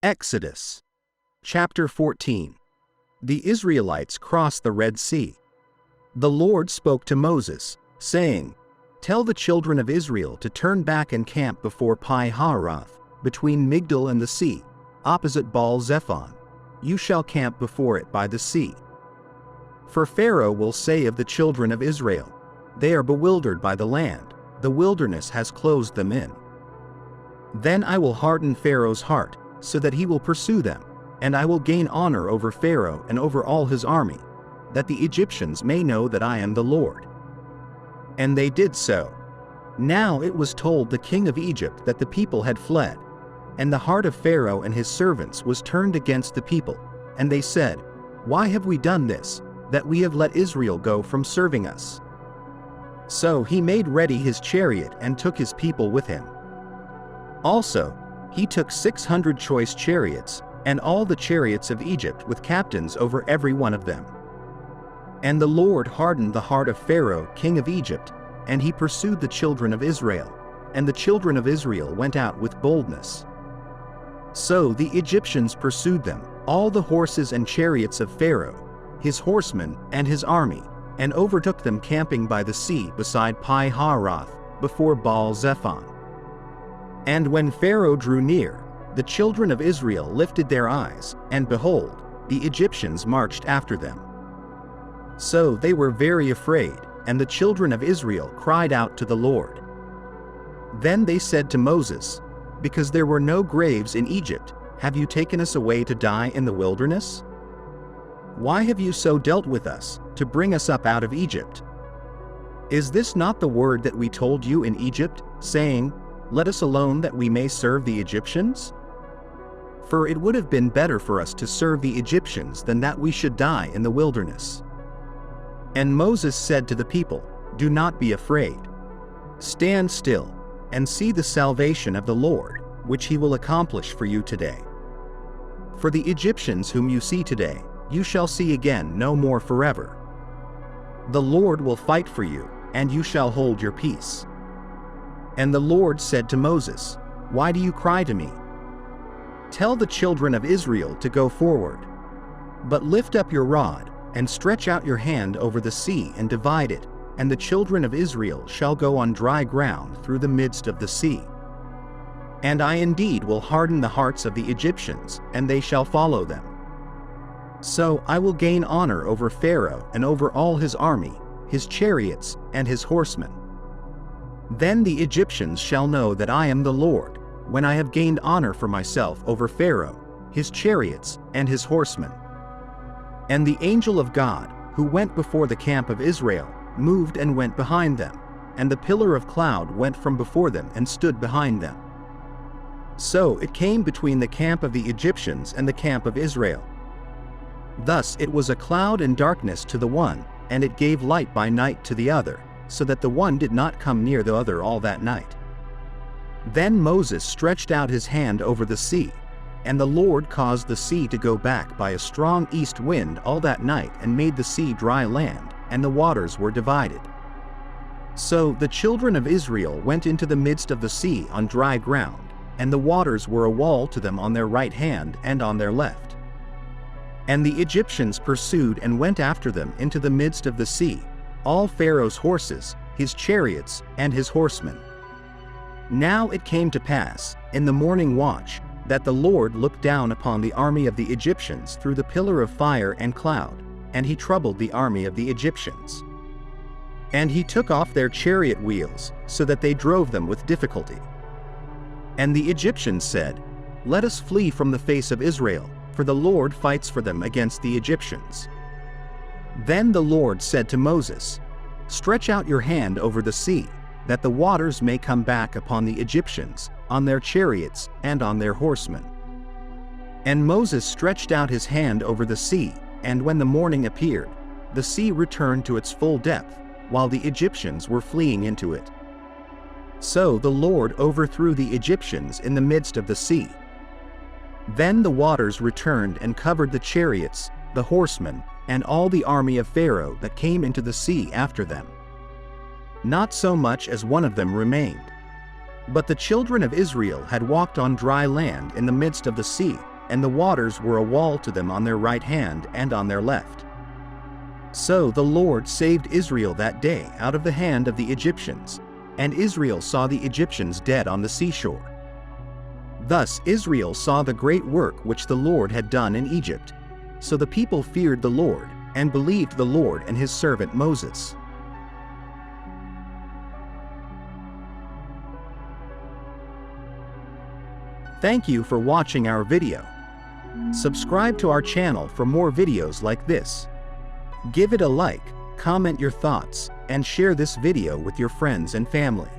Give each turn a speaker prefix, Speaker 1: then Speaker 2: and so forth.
Speaker 1: Exodus. Chapter 14. The Israelites cross the Red Sea. The Lord spoke to Moses, saying, "Tell the children of Israel to turn back and camp before Pi-hahiroth, between Migdol and the sea, opposite Baal-zephon. You shall camp before it by the sea. For Pharaoh will say of the children of Israel, they are bewildered by the land, the wilderness has closed them in. Then I will harden Pharaoh's heart, so that he will pursue them, and I will gain honor over Pharaoh and over all his army, that the Egyptians may know that I am the Lord." And they did so. Now it was told the king of Egypt that the people had fled, and the heart of Pharaoh and his servants was turned against the people, and they said, "Why have we done this, that we have let Israel go from serving us?" So he made ready his chariot and took his people with him. Also, he took 600 choice chariots, and all the chariots of Egypt with captains over every one of them. And the Lord hardened the heart of Pharaoh, king of Egypt, and he pursued the children of Israel, and the children of Israel went out with boldness. So the Egyptians pursued them, all the horses and chariots of Pharaoh, his horsemen and his army, and overtook them camping by the sea beside Pi-hahiroth, before Baal-zephon. And when Pharaoh drew near, the children of Israel lifted their eyes, and behold, the Egyptians marched after them. So they were very afraid, and the children of Israel cried out to the Lord. Then they said to Moses, "Because there were no graves in Egypt, have you taken us away to die in the wilderness? Why have you so dealt with us, to bring us up out of Egypt? Is this not the word that we told you in Egypt, saying, 'Let us alone that we may serve the Egyptians'? For it would have been better for us to serve the Egyptians than that we should die in the wilderness." And Moses said to the people, "Do not be afraid. Stand still, and see the salvation of the Lord, which he will accomplish for you today. For the Egyptians whom you see today, you shall see again no more forever. The Lord will fight for you, and you shall hold your peace." And the Lord said to Moses, "Why do you cry to me? Tell the children of Israel to go forward. But lift up your rod, and stretch out your hand over the sea and divide it, and the children of Israel shall go on dry ground through the midst of the sea. And I indeed will harden the hearts of the Egyptians, and they shall follow them. So I will gain honor over Pharaoh and over all his army, his chariots, and his horsemen. Then the Egyptians shall know that I am the Lord, when I have gained honor for myself over Pharaoh, his chariots, and his horsemen." And the angel of God, who went before the camp of Israel, moved and went behind them, and the pillar of cloud went from before them and stood behind them. So it came between the camp of the Egyptians and the camp of Israel. Thus it was a cloud and darkness to the one, and it gave light by night to the other, so that the one did not come near the other all that night. Then Moses stretched out his hand over the sea, and the Lord caused the sea to go back by a strong east wind all that night and made the sea dry land, and the waters were divided. So the children of Israel went into the midst of the sea on dry ground, and the waters were a wall to them on their right hand and on their left. And the Egyptians pursued and went after them into the midst of the sea, all Pharaoh's horses, his chariots, and his horsemen. Now it came to pass, in the morning watch, that the Lord looked down upon the army of the Egyptians through the pillar of fire and cloud, and he troubled the army of the Egyptians. And he took off their chariot wheels, so that they drove them with difficulty. And the Egyptians said, "Let us flee from the face of Israel, for the Lord fights for them against the Egyptians." Then the Lord said to Moses, "Stretch out your hand over the sea, that the waters may come back upon the Egyptians, on their chariots, and on their horsemen." And Moses stretched out his hand over the sea, and when the morning appeared, the sea returned to its full depth, while the Egyptians were fleeing into it. So the Lord overthrew the Egyptians in the midst of the sea. Then the waters returned and covered the chariots, the horsemen, and all the army of Pharaoh that came into the sea after them. Not so much as one of them remained. But the children of Israel had walked on dry land in the midst of the sea, and the waters were a wall to them on their right hand and on their left. So the Lord saved Israel that day out of the hand of the Egyptians, and Israel saw the Egyptians dead on the seashore. Thus Israel saw the great work which the Lord had done in Egypt. So the people feared the Lord, and believed the Lord and his servant Moses. Thank you for watching our video. Subscribe to our channel for more videos like this. Give it a like, comment your thoughts, and share this video with your friends and family.